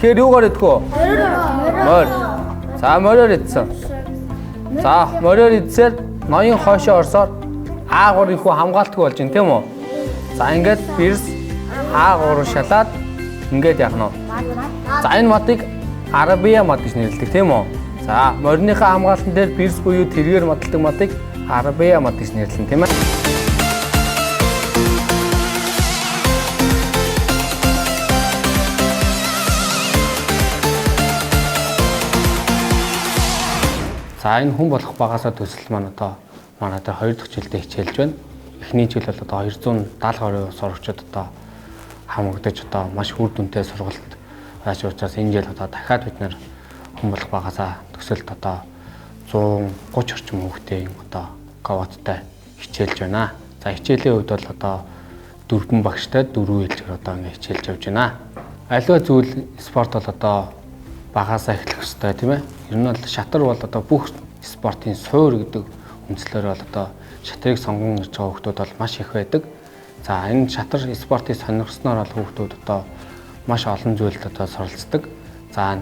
Тэгэхээр юугаар идэх вэ? Морь. За мориор идсэн. За мориор идсээр ноён хоошоо орсоор аагур их хамгаалтгүй болж байна тийм үү? За ингээд бирс аагур шалаад ингээд яах нь вэ? За энэ модыг Арабия мод гэж нэрлэдэг тийм үү? За мориныхаа хамгаалтан дээр бирс буюу тэргээр модалдаг модыг Арабия мод гэж нэрлэн тийм ээ. За энэ хүн болох багасаа төсөл маань одоо манай дээр 2 дахь жилдээ хичээлж байна. Эхний жил бол одоо 270 сурагчид одоо хамрагдаж одоо маш үр дүнтэй сургалт байж учраас энэ жил одоо дахиад бид нэр хүн болох багасаа төсөлд одоо 130 орчим хүүхдийн одоо ковоттой хичээлж байна. За хичээлийн үед бол одоо 4 багштай 4 ээлжээр одоо ингэ хичээлж явж байна. Аливаа зүйл спорт бол одоо багасаа эхлэх хэрэгтэй тийм ээ. Ер нь бол шатар бол одоо бүх спортын суур гэдэг үндслээр бол одоо шатрыг сонгон ирж байгаа хүүхдүүд бол маш их байдаг. За энэ шатар спортыг сонирхсноор бол хүүхдүүд одоо маш олон зүйлд одоо суралцдаг. За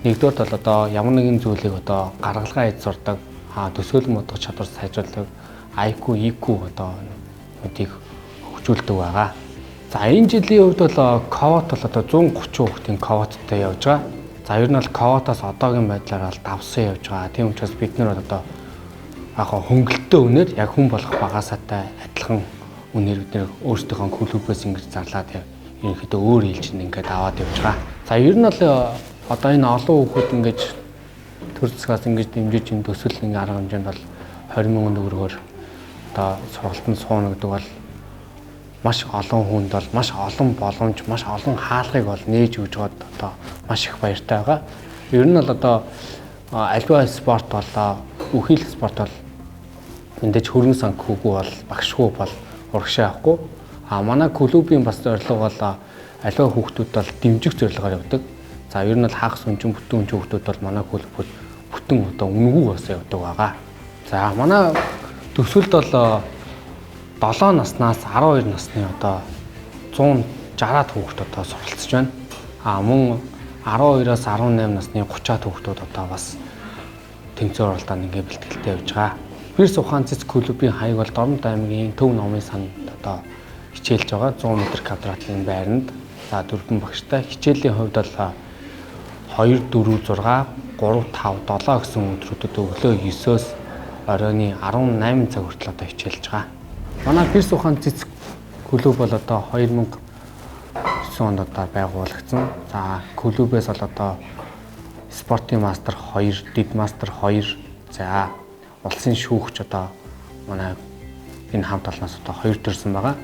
нэгдүгээр бол одоо ямар нэгэн зүйлийг одоо гаргалгаа хийж сурдаг, төсөөлөн бодох чадвар сайжруулдаг, IQ, EQ одоо нүдийг хөгжүүлдэг байгаа. За энэ жилийн хувьд бол ковот бол одоо 130 хүүхдийн ковоттой явж байгаа. За ер нь бол ковотоос одоогийн байдлаар бол давсан явж байгаа. Тийм учраас бид нар бол одоо яг хөнгөлөлтөө үнээр яг хүн болох багасаатай адилхан үнээр бид нэр өөрсдийнхөө клубээс ингэж зарлаад ерөнхийдөө өөр ээлжинд ингээд аваад явж байгаа. За ер нь бол одоо энэ олон хүүхэд ингэж төр засгаас ингэж дэмжиж энэ төсөл ингээ арга хэмжээнд бол 20 мянган төгрөгөөр одоо сургалтанд сууна гэдэг бол маш олон хүнд бол маш олон боломж, маш олон хаалгыг бол нээж өгж байгаад одоо маш их баяртай байгаа. Ер нь бол одоо альва спорт болоо, үхэл спорт бол эндэж хөрөнгө санхүүгүй бол багшгүй бол урагшаа авахгүй. Манай клубийн бас зорилго бол альва хүүхдүүд бол дэмжих зорилгоор явдаг. За ер нь бол хагас өнчин бүтэн өнчин хүүхдүүд бол манай клубд бүтэн одоо үнэгүй бас явдаг байгаа. За манай төсөлд бол 7 наснаас 12 насны одоо 160-аад хүүхэд одоо суралцж байна. Мөн 12-аас 18 насны 30-аад хүүхдүүд одоо бас тэмцээн оролдоонд ингээ бэлтгэлтэй явж байгаа. Бирс ухаан цэц клубийн хаяг бол Дорнод аймгийн Төв номын санд одоо хичээлж байгаа 100 м квадратын байранд. За 4 багштай хичээлийн хувьд бол 2 4 6 3 5 7 гэсэн өдрүүдэд өглөө 9-өөс оройн 18 цаг хүртэл одоо хичээлж байгаа. Манай бирс ухаан цэц клуб бол одоо 2009 онд одоо байгуулагдсан. За клубээс бол одоо спортын мастер 2, дид мастер 2, за улсын шүүгч одоо манай энэ хамт олноос одоо 2 төрсэн байгаа.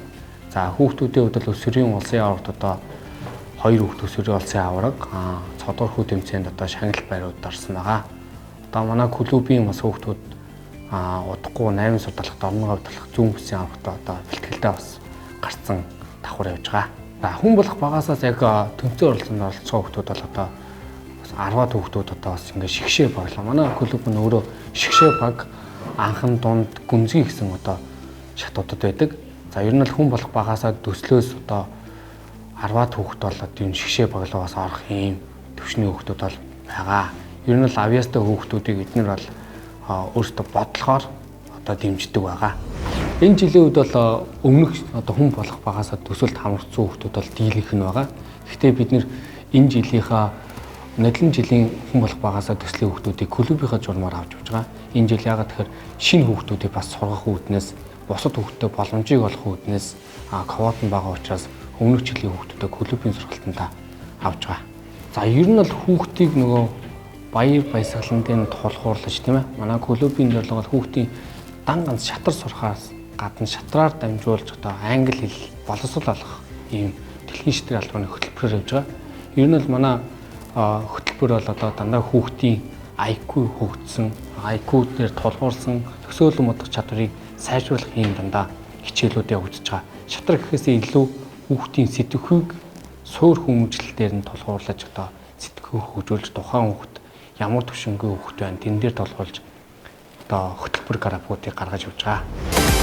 За хүүхдүүдийн хувьд бол өсвөрийн улсын аваргад одоо 2 хүүхд өсвөрийн улсын аварга, цодор хүү тэмцээнд одоо шагнал байрууд орсон байгаа. Одоо манай клубийн бас хүүхдүүд удахгүй 8 сурталхад орногоо авдалах зүүн бүсийн аврагт одоо бэлтгэлтэй бас гарцсан давхар явж байгаа. За хүн болох багасаас яг тэмцээн оролцоонд оролцсон хүүхдүүд бол одоо 10-аад хүүхдүүд одоо бас ингээ шигшээ баглаа. Манай клуб нь өөрөө шигшээ баг, анхан дунд, гүнзгий гэсэн одоо шатуудад байдаг. За ер нь л хүн болох багасаа төслөөс одоо 10-аад хүүхд бол энэ шигшээ баглаас орох юм төвшний хүүхдүүд бол байгаа. Ер нь л авьяастай хүүхдүүдийг эднэр бол өөрсдөө бодлохоор одоо дэмждэг байгаа. Энэ жилийн үед бол өмнөх одоо хүн болох багасаа төсөлд хамрагдсан хүүхдүүд бол дийлэнх нь байгаа. Гэхдээ бид нэр энэ жилийнхаа нэдлэн жилийн хүн болох багасаа төслийн хүүхдүүдийг клубийнхаа журмаар авч явж байгаа. Энэ жил ягаад тэгэхээр шинэ хүүхдүүдийг бас сургах үүднээс, бусад хүүхдэд боломжийг олох үүднээс ковот нь байгаа учраас өмнөх жилийн хүүхдүүдээ клубийн сургалтанд авч байгаа. За ер нь бол хүүхдийг нөгөө баяр баясгалантын тулгуурлаж тийм ээ. Манай клубийн зорилго бол хүүхдийн дан ганц шатар сурахаас гадна шатраар дамжуулж одоо англи хэл боловсрол олох ийм дэлхийн шатрын албаны хөтөлбөрөөр явж байгаа. Ер нь бол манай хөтөлбөр бол одоо дандаа хүүхдийн IQ хөгжсөн, IQ дээр тулгуурсан төсөөлөн бодох чадварыг сайжруулах юм дандаа хичээлүүд явагдаж байгаа. Шатрал гэхээсээ илүү хүүхдийн сэтгэхүйг суур хүмүүжил дээр нь тулгуурлаж одоо сэтгэхүй хөгжүүлж тухайн хүүхд ямар төвшингүй хүүхд байна тэн дээр тулгуурлаж одоо хөтөлбөр графикуудыг гаргаж явж байгаа.